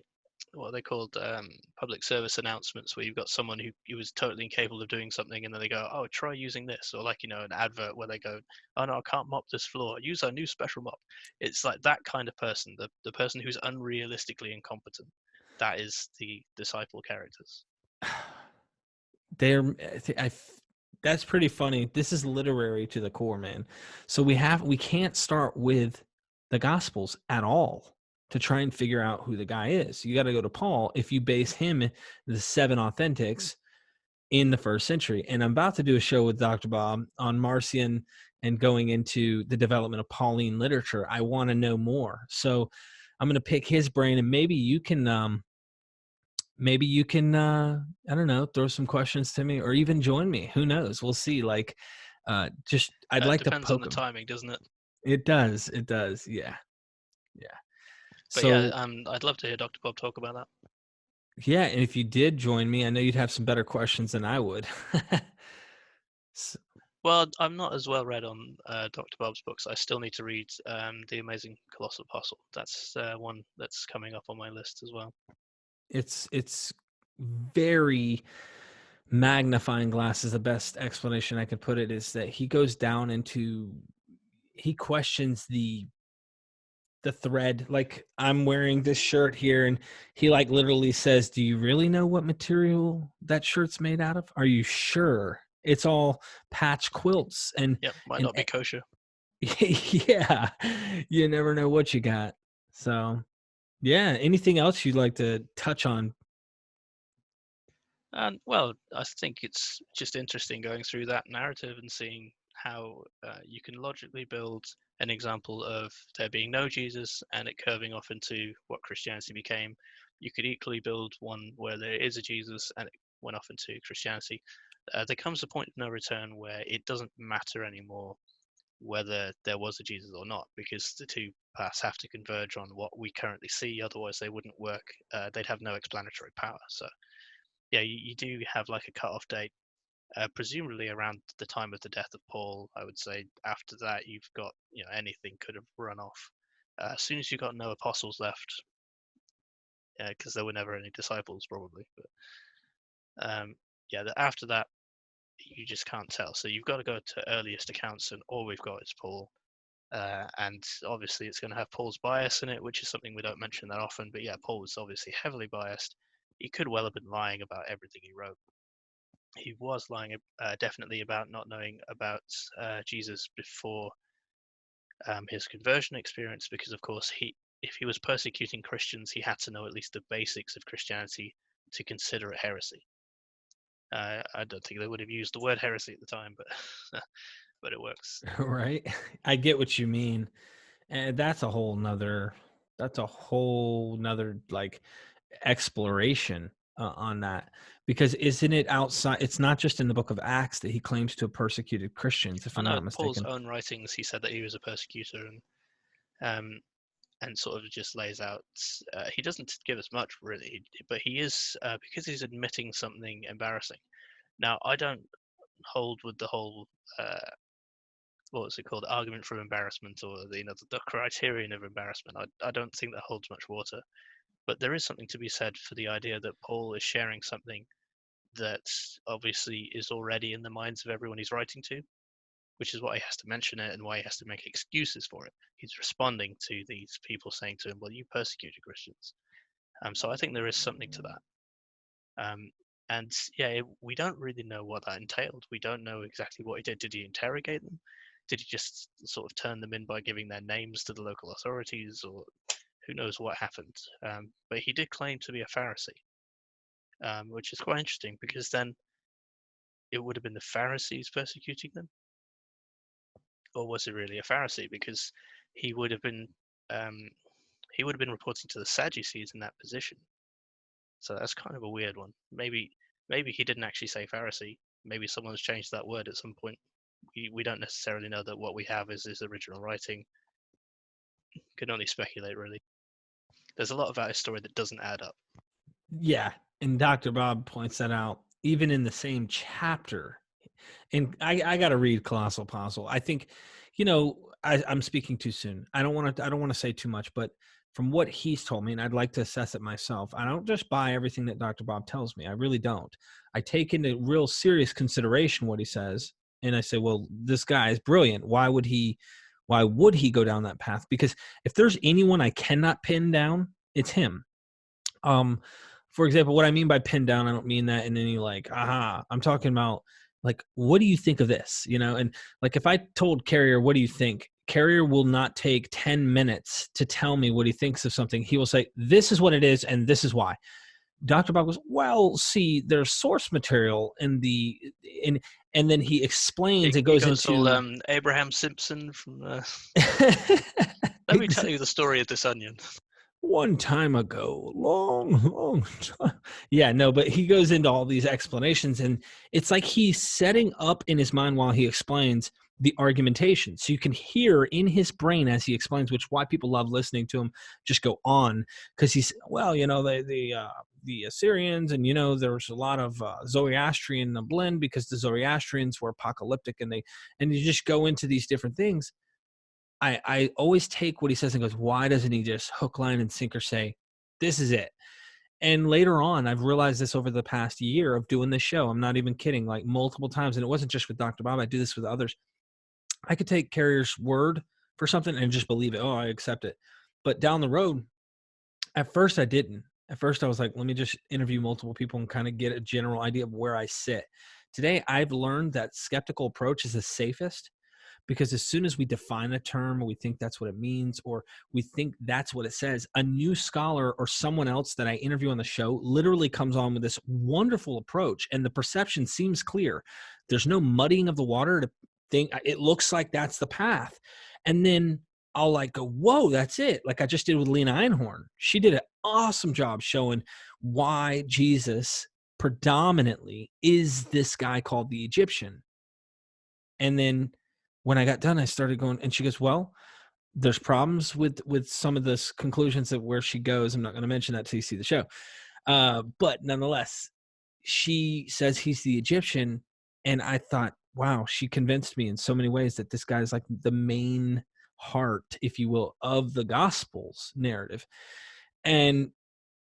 what are they called, public service announcements, where you've got someone who was totally incapable of doing something, and then they go, oh, try using this. Or like, an advert where they go, oh no, I can't mop this floor, use our new special mop. It's like that kind of person, the person who's unrealistically incompetent. That is the disciple characters. That's pretty funny. This is literary to the core, man. So we can't start with the Gospels at all to try and figure out who the guy is. You got to go to Paul if you base him, the 7 authentics, in the first century. And I'm about to do a show with Dr. Bob on Marcion and going into the development of Pauline literature. I want to know more. So I'm going to pick his brain, and maybe you can I don't know, throw some questions to me, or even join me. Who knows? We'll see. Like, I'd like to depends on the timing, doesn't it? It does. Yeah. But so yeah, I'd love to hear Dr. Bob talk about that. Yeah, and if you did join me, I know you'd have some better questions than I would. Well, I'm not as well read on Dr. Bob's books. I still need to read The Amazing Colossal Apostle. That's one that's coming up on my list as well. It's very magnifying glass is the best explanation I could put it, is that he goes down into, he questions the thread. Like, I'm wearing this shirt here, and he like literally says, do you really know what material that shirt's made out of? Are you sure? It's all patch quilts, and might not be kosher. Yeah, you never know what you got. So Yeah. Anything else you'd like to touch on? Well, I think it's just interesting going through that narrative and seeing how you can logically build an example of there being no Jesus and it curving off into what Christianity became. You could equally build one where there is a Jesus and it went off into Christianity. There comes a point of no return where it doesn't matter anymore whether there was a Jesus or not, because the two paths have to converge on what we currently see. Otherwise, they wouldn't work. They'd have no explanatory power. So yeah, you do have like a cut-off date, presumably around the time of the death of Paul. I would say after that, you've got, anything could have run off. As soon as you got no apostles left, because there were never any disciples probably. But yeah, after that, you just can't tell. So you've got to go to earliest accounts, and all we've got is Paul. And obviously, it's going to have Paul's bias in it, which is something we don't mention that often. But yeah, Paul was obviously heavily biased. He could well have been lying about everything he wrote. He was lying definitely about not knowing about Jesus before his conversion experience, because of course if he was persecuting Christians, he had to know at least the basics of Christianity to consider it heresy. I don't think they would have used the word heresy at the time, but but it works. Right. I get what you mean. And that's a whole nother like exploration on that, because isn't it outside? It's not just in the book of Acts that he claims to have persecuted Christians, if I I'm know not Paul's mistaken. own writings, he said that he was a persecutor, and sort of just lays out. He doesn't give us much really, but he is, because he's admitting something embarrassing. Now, I don't hold with the whole what's it called, argument from embarrassment, or the criterion of embarrassment. I don't think that holds much water. But there is something to be said for the idea that Paul is sharing something that obviously is already in the minds of everyone he's writing to, which is why he has to mention it and why he has to make excuses for it. He's responding to these people saying to him, well, you persecuted Christians. So I think there is something to that. And yeah, we don't really know what that entailed. We don't know exactly what he did. Did he interrogate them? Did he just sort of turn them in by giving their names to the local authorities, or who knows what happened? But he did claim to be a Pharisee, which is quite interesting, because then it would have been the Pharisees persecuting them, or was it really a Pharisee? Because he would have been um, reporting to the Sadducees in that position. So that's kind of a weird one. Maybe he didn't actually say Pharisee. Maybe someone's changed that word at some point. We don't necessarily know that what we have is his original writing. Can only speculate, really. There's a lot about his story that doesn't add up. Yeah, and Dr. Bob points that out even in the same chapter. And I got to read Colossal Apostle. I think, I'm speaking too soon. I don't want to say too much, but from what he's told me, and I'd like to assess it myself, I don't just buy everything that Dr. Bob tells me. I really don't. I take into real serious consideration what he says, and I say, well, this guy is brilliant. Why would he go down that path? Because if there's anyone I cannot pin down, it's him. For example, what I mean by pin down, I don't mean that in any like, aha. I'm talking about like, what do you think of this? And like if I told Carrier, what do you think? Carrier will not take 10 minutes to tell me what he thinks of something. He will say, this is what it is, and this is why. Dr. Bob goes, well, see, there's source material and then he explains, it goes into all Abraham Simpson from let me tell you the story of this onion. One time ago, long time. Yeah, no, but he goes into all these explanations, and it's like he's setting up in his mind while he explains the argumentation. So you can hear in his brain as he explains, which why people love listening to him just go on, because he's, well, the Assyrians, and there was a lot of Zoroastrian blend, because the Zoroastrians were apocalyptic, and you just go into these different things. I always take what he says and goes, why doesn't he just hook, line, and sinker say, this is it? And later on, I've realized this over the past year of doing this show. I'm not even kidding, like multiple times. And it wasn't just with Dr. Bob. I do this with others. I could take Carrier's word for something and just believe it. Oh, I accept it. But down the road, at first I didn't. At first I was like, let me just interview multiple people and kind of get a general idea of where I sit. Today, I've learned that skeptical approach is the safest, Because as soon as we define a term, or we think that's what it means, or we think that's what it says, a new scholar or someone else that I interview on the show literally comes on with this wonderful approach, and the perception seems clear. There's no muddying of the water to think it looks like that's the path. And then I'll like go, whoa, that's it. Like I just did with Lena Einhorn. She did an awesome job showing why Jesus predominantly is this guy called the Egyptian. And then when I got done, I started going, and she goes, well, there's problems with some of this conclusions of where she goes. I'm not going to mention that till you see the show. But nonetheless, she says he's the Egyptian. And I thought, wow, she convinced me in so many ways that this guy is like the main heart, if you will, of the Gospels narrative. And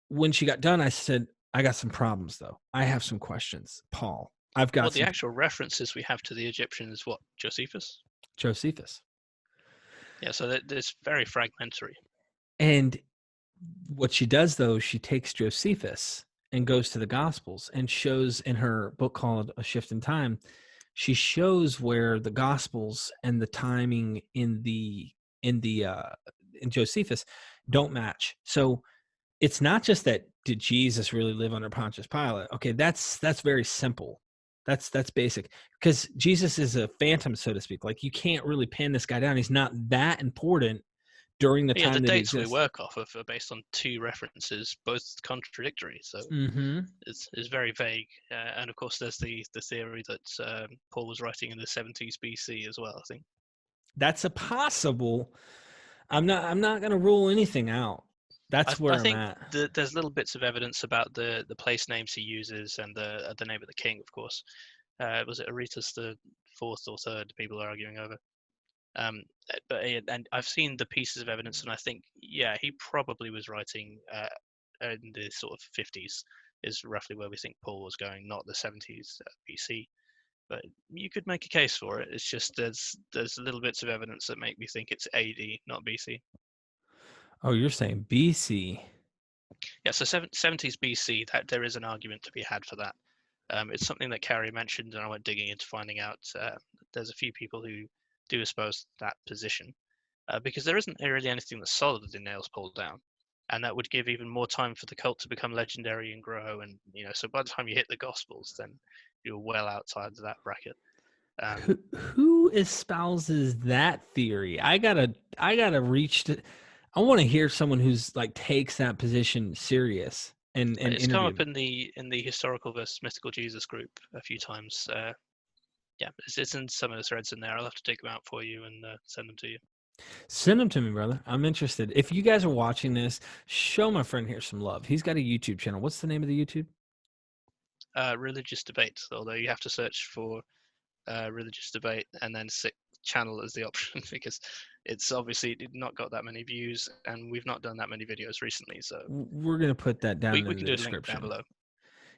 when she got done, I said, I got some problems, though. I have some questions, Paul. I've got the actual references we have to the Egyptian is what? Josephus? Josephus. Yeah, so it's very fragmentary. And what she does, though, she takes Josephus and goes to the Gospels and shows in her book called A Shift in Time, she shows where the Gospels and the timing in Josephus don't match. So it's not just that did Jesus really live under Pontius Pilate? Okay, that's very simple. That's basic, because Jesus is a phantom, so to speak. Like you can't really pin this guy down. He's not that important during the time the that he dates we exists. work off of are based on two references, both contradictory. So it's very vague. And of course, there's the theory that Paul was writing in the 70s BC as well. I think that's a possible. I'm not going to rule anything out. That's where I'm at. There's little bits of evidence about the place names he uses and the name of the king, of course. Was it Aretas the fourth or third? People are arguing over. And I've seen the pieces of evidence, and I think, yeah, he probably was writing in the sort of 50s is roughly where we think Paul was going, not the 70s BC. But you could make a case for it. It's just there's little bits of evidence that make me think it's AD, not BC. Oh, you're saying BC? Yeah, so 70s BC, that there is an argument to be had for that. It's something that Carrie mentioned, and I went digging into finding out. There's a few people who do espouse that position, because there isn't really anything that solidly nails Paul down, and that would give even more time for the cult to become legendary and grow. And so by the time you hit the Gospels, then you're well outside of that bracket. Who espouses that theory? I gotta reach to. I want to hear someone who's like takes that position serious and it's come up in the Historical versus Mythical Jesus group a few times. Yeah, it's in some of the threads in there. I'll have to dig them out for you and send them to you. Send them to me, brother. I'm interested. If you guys are watching this, show my friend here some love. He's got a YouTube channel. What's the name of the YouTube? Religious Debate. Although you have to search for Religious Debate and then channel as the option, because it's obviously not got that many views, and we've not done that many videos recently. So we're gonna put that down in the description. A link down below.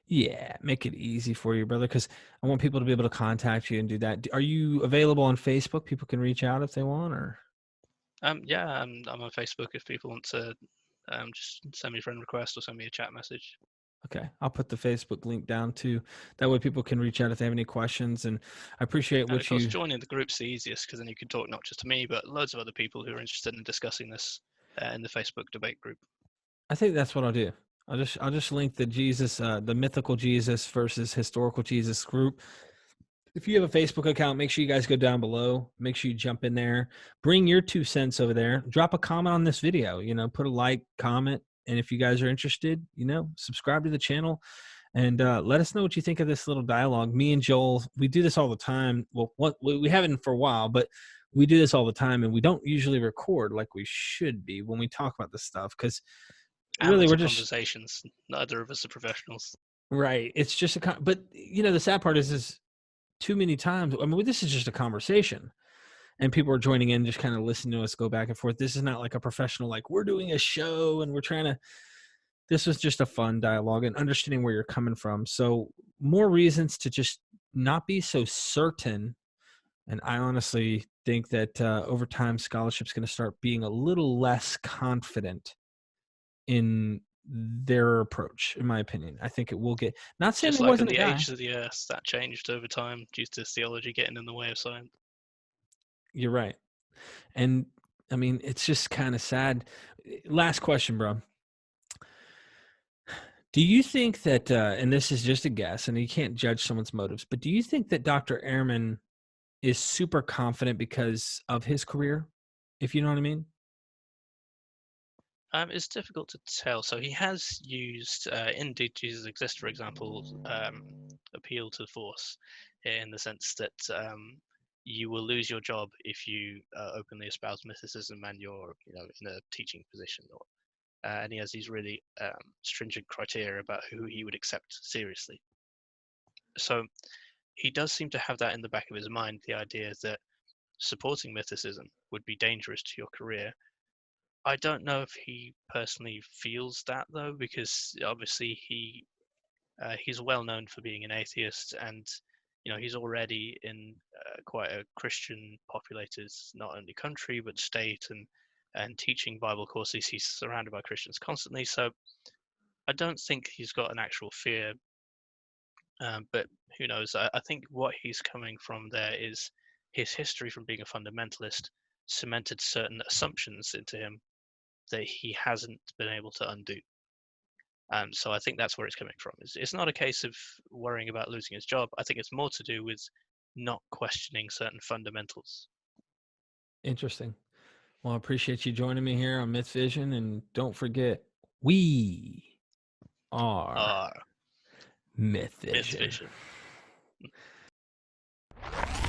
Yeah, make it easy for you, brother, because I want people to be able to contact you and do that. Are you available on Facebook? People can reach out if they want, or yeah, I'm on Facebook if people want to just send me a friend request or send me a chat message. Okay, I'll put the Facebook link down too. That way people can reach out if they have any questions. And I appreciate what you... joining the group's the easiest, because then you can talk not just to me, but loads of other people who are interested in discussing this in the Facebook debate group. I think that's what I'll do. I'll just link the Jesus, the mythical Jesus versus historical Jesus group. If you have a Facebook account, make sure you guys go down below. Make sure you jump in there. Bring your 2 cents over there. Drop a comment on this video. Put a like, comment. And if you guys are interested, subscribe to the channel and let us know what you think of this little dialogue. Me and Joel, we do this all the time. Well, we haven't for a while, but we do this all the time, and we don't usually record like we should be when we talk about this stuff, because really we're just conversations. Neither of us are professionals. Right. It's just but the sad part is too many times. I mean, this is just a conversation. And people are joining in, just kind of listening to us go back and forth. This is not like a professional, like we're doing a show and we're trying to, this was just a fun dialogue and understanding where you're coming from. So more reasons to just not be so certain. And I honestly think that over time, scholarship's going to start being a little less confident in their approach, in my opinion. I think it will get, not saying just it like wasn't in the a guy. age of the earth, that changed over time due to theology getting in the way of science. You're right. And I mean, it's just kind of sad. Last question, bro. Do you think that, and this is just a guess, and you can't judge someone's motives, but do you think that Dr. Ehrman is super confident because of his career, if you know what I mean? It's difficult to tell. So he has used, "Indeed Jesus exists," for example, appeal to force, in the sense that you will lose your job if you openly espouse mythicism and you're, in a teaching position. Or, and he has these really stringent criteria about who he would accept seriously. So he does seem to have that in the back of his mind, the idea that supporting mythicism would be dangerous to your career. I don't know if he personally feels that though, because obviously he's well known for being an atheist, and he's already in quite a Christian populated not only country but state, and teaching Bible courses. He's surrounded by Christians constantly, so I don't think he's got an actual fear. But who knows? I think what he's coming from there is his history from being a fundamentalist cemented certain assumptions into him that he hasn't been able to undo. So I think that's where it's coming from. It's not a case of worrying about losing his job. I think it's more to do with not questioning certain fundamentals. Interesting. Well, I appreciate you joining me here on Myth Vision. And don't forget, we are Myth Vision. Myth Vision.